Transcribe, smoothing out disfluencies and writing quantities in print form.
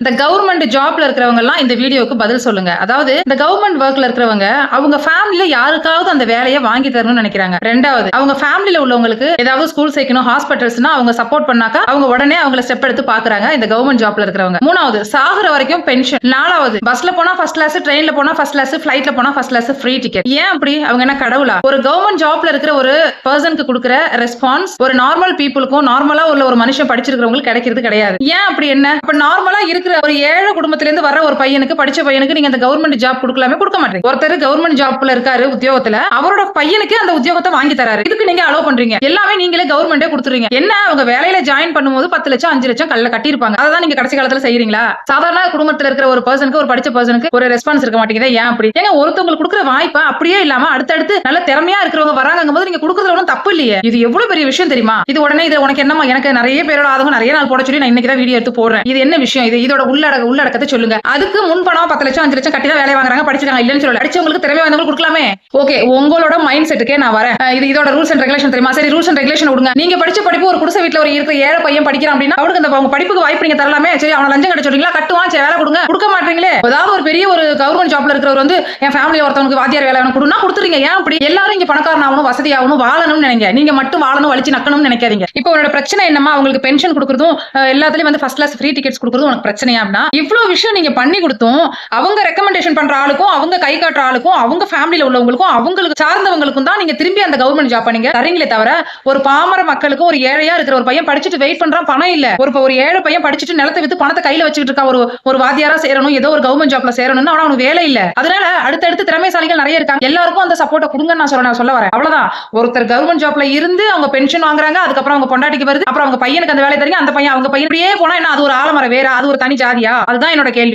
இந்த கவர்மெண்ட் ஜாப்ல இருக்கிறவங்க எல்லாம் இந்த வீடியோக்கு பதில் சொல்லுங்க. அதாவது இந்த கவர்மெண்ட் ஒர்க்ல இருக்கிறவங்க அவங்க ஃபேமிலில யாருக்காவது அந்த வேலையை வாங்கி தரணும்னு நினைக்கிறாங்க. ரெண்டாவது அவங்க ஃபேமிலில உள்ளவங்களுக்கு ஏதாவது ஸ்கூல் சேர்க்கணும், ஹாஸ்பிட்டல்ஸ்னா அவங்க சப்போர்ட் பண்ணாக்கா அவங்க உடனே அவங்கள ஸ்டெப் எடுத்து பாக்குறாங்க இந்த கவர்மெண்ட் ஜாப்ல இருக்கிறவங்க. மூணாவது சாகுற வரைக்கும் பென்ஷன். நாலாவது பஸ்ல போனா ஃபர்ஸ்ட் கிளாஸ், ட்ரெயின்ல போனா ஃபர்ஸ்ட் கிளாஸ், ஃபிளைட்ல போனா ஃபர்ஸ்ட் கிளாஸ், ஃப்ரீ டிக்கெட். ஏன் அப்படி? அவங்க என்ன கடவுளா? ஒரு கவர்மெண்ட் ஜாப்ல இருக்கிற ஒரு பர்சனுக்கு கொடுக்கிற ரெஸ்பான்ஸ் ஒரு நார்மல் பீப்புளுக்கும் நார்மலா உள்ள ஒரு மனுஷன் படிச்சிருக்கிறவங்களுக்கு கிடைக்கிறது கிடையாது. ஏன் அப்படி? என்ன அப்ப நார்மலா இருக்கிற ஒரு ஏழை குடும்பத்தில இருந்து வர ஒரு பையனுக்கு, படிச்ச பையனுக்கு நீங்க அந்த கவர்மெண்ட் ஜாப் கொடுக்கலாமே, கொடுக்க மாட்டீங்க. ஒருத்தர் கவர்மெண்ட் ஜாப்ல இருக்காரு உத்தியோகத்துல, அவரோட பையனுக்கு அந்த உத்தியோகத்தை வாங்கி தராரு. இதுக்கு நீங்க அலோ பண்றீங்க. எல்லாமே நீங்களே கவர்மெண்டே கொடுத்துறீங்க. என்ன அவங்க வேலையில ஜாயின் பண்ணும்போது 10 லட்சம் 5 லட்சம் கல்ல கட்டியிருப்பாங்க. அதான் நீங்க கடைசி காலத்துல செய்யறீங்களா? சாதாரண குடும்பத்துல இருக்கிற ஒரு பர்சனுக்கு, ஒரு படிச்ச பர்சனுக்கு ஒரு ரெஸ்பான்ஸ் இருக்க மாட்டேங்குது. ஏன் அப்படி? ஏங்க ஒருத்தவங்களுக்கு கொடுக்குற வாய்ப்பை அப்படியே இல்லாம அடுத்தடுத்து நல்ல திறமையா இருக்கிறவங்க வராங்கும் போது நீங்க கொடுக்கறதுல ஒன்றும் தப்பு இல்லையே. இது எவ்வளவு பெரிய விஷயம் தெரியுமா? இது உடனே இது உனக்கு என்னமா, எனக்கு நிறைய பேரோட ஆதங்கம் நிறைய நாள் போட சொல்லி நான் இன்னைக்கு தான் வீடியோ எடுத்து போடுறேன். இது என்ன விஷயம்? இது இதோட உள்ளடக்கத்தை சொல்லுங்க. அதுக்கு முன் பணம் 10 லட்சம் 5 லட்சம் கட்டி தான் வேலை வாங்குறாங்க, படிச்சிருக்காங்க இல்லன்னு சொல்லல. படிச்சவங்களுக்கு திறமை வந்தவங்களுக்கு கொடுக்கலாமே. ஓகே, உங்களோட மைண்ட் செட்டுக்கே நான் வரேன். இது இதோட ரூல்ஸ் அண்ட் ரெகுலேஷன் தெரியுமா? சரி, ரூல்ஸ் அண்ட் ரெகுலேஷன் விடுங்க. நீங்க படிச்ச படிப்பு ஒரு குடிசை வீட்ல ஒரு இருக்கிற ஏழை பையன் படிக்கிறான் அப்படின்னா அவனுக்கு அந்த அவங்க படிப்புக்கு வாய்ப்பு நீங்க தரலாமே. சரி, அவன லஞ்சம் கட்ட சொல்றீங்களா? கட்டுவான், சரி வேலை கொடுங்க. கொடுக்க மாட்டீங்களே. ஏதாவது ஒரு பெரிய ஒரு கவர்மெண்ட் ஜாப்ல இருக்கிறவர் வந்து என் ஃபேமிலி ஒருத்தவங்களுக்கு வாத்தியார் வேலை வேணும் கொடுனா கொடுத்துறீங்க. ஏன் அப்படி? எல்லாரும் இங்க பணக்காரன் ஆகணும், வசதி ஆகணும், வாழணும்னு நினைங்க. நீங்க மட்டும் வாழணும், வலிச்சு நக்கணும்னு நினைக்காதீங்க. இப்போ உங்களோட பிரச்சனை என்னமா? உங்களுக்கு பென்ஷன் கொடுக்கறதும் எல்லாத்துலயும் வந்து ஃபர்ஸ்ட் கிளாஸ் ஃப்ரீ டிக்கெட்ஸ் கொடுக்கறதும் உனக்கு பிரச்சனையா? அப்படின்னா இவ்வளவு விஷயம் நீங்க பண்ணி கொடுத்தும் அவங்க ரெக்கமெண்டேஷன் பண்ற ஆளுக்கும், அவங்க கை காட்டுற ஆளுக்கும், அவங்க ஃபேமிலில உள்ளவங்களுக்கும், அவங்களுக்கு சார்ந்தவங்களுக்கும் தான் நீங்க திரும்பி அந்த கவர்மெண்ட் ஜாப் நீங்க தரீங்களே தவிர ஒரு பாமர மக்களுக்கு, ஒரு ஏழையா இருக்கிற ஒரு பையன் படிச்சுட்டு வெயிட் பண்றான், பணம் இல்ல. ஒரு ஏழை பையன் படிச்சுட்டு நிலத்தை வித்து பணத்தை கையில வச்சுட்டு இருக்கா, ஒரு வாத்தியாரா சேரணும், ஏதோ ஒரு கவர்மெண்ட் ஜாப்ல சேரணும்னு அவனுக்கு வேலை இல்ல. அதனால அடுத்தடுத்து திறமைசாலிகள் நிறைய இருக்காங்க. எல்லாருக்கும் அந்த சப்போர்ட்டை கொடுங்கன்னு நான் சொல்ல வரேன். அவ்வளவுதான். ஒருத்தர் கவர்மெண்ட் ஜாப்ல இருந்து அவங்க பென்ஷன் வாங்குறாங்க, அதுக்கப்புறம் அவங்க பொண்டாட்டிக்கு வருது, அப்புறம் அவங்க பையனுக்கு அந்த வேலை தரீங்க, அந்த பையன் அவங்க பையன் இப்படியே போனா என்ன? அது ஒரு ஆலமர வேற, அது ஒரு தனி ஜாதியா? அதுதான் என்னோட கேள்வி.